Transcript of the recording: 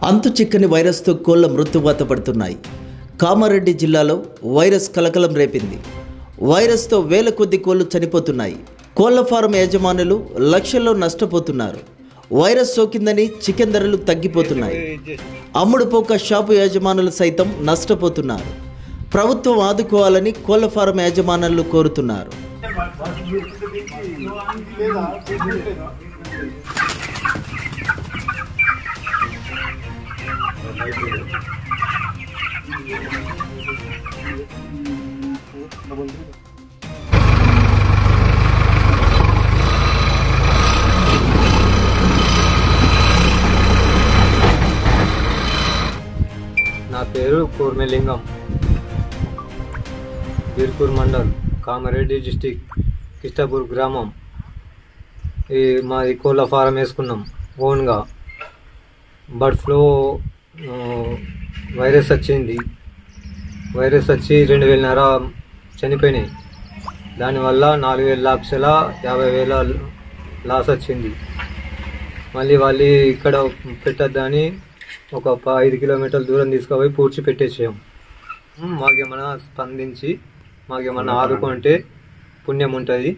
అంతు చిక్కని వైరస్తో కోళ్ల మృత్యువాత పడుతున్నాయి. కామారెడ్డి జిల్లాలో వైరస్ కలకలం రేపింది. వైరస్తో వేల కొద్ది కోళ్లు చనిపోతున్నాయి. కోళ్ల ఫారం యజమానులు లక్షల్లో నష్టపోతున్నారు. వైరస్ సోకిందని చికెన్ ధరలు తగ్గిపోతున్నాయి. అమ్ముడుపోక షాపు యజమానులు సైతం నష్టపోతున్నారు. ప్రభుత్వం ఆదుకోవాలని కోళ్ల ఫారం యజమానులు కోరుతున్నారు. నా పేరు కూర్మెలింగం, బీర్పూర్ మండల్, కామారెడ్డి డిస్టిక్, కిష్టాపూర్ గ్రామం. మాది కోళ్ళ ఫారం వేసుకున్నాం ఓన్గా. బర్డ్ ఫ్లూ వైరస్ వచ్చింది. వైరస్ వచ్చి 2,500 చనిపోయినాయి. దానివల్ల 4,50,000 లాస్ వచ్చింది. మళ్ళీ వాళ్ళు ఇక్కడ పెట్టద్దని ఒక 5 కిలోమీటర్ల దూరం తీసుకుపోయి పూడ్చి పెట్టేసాం. మాకేమైనా స్పందించి మాకేమైనా ఆదుకుంటే పుణ్యం ఉంటుంది.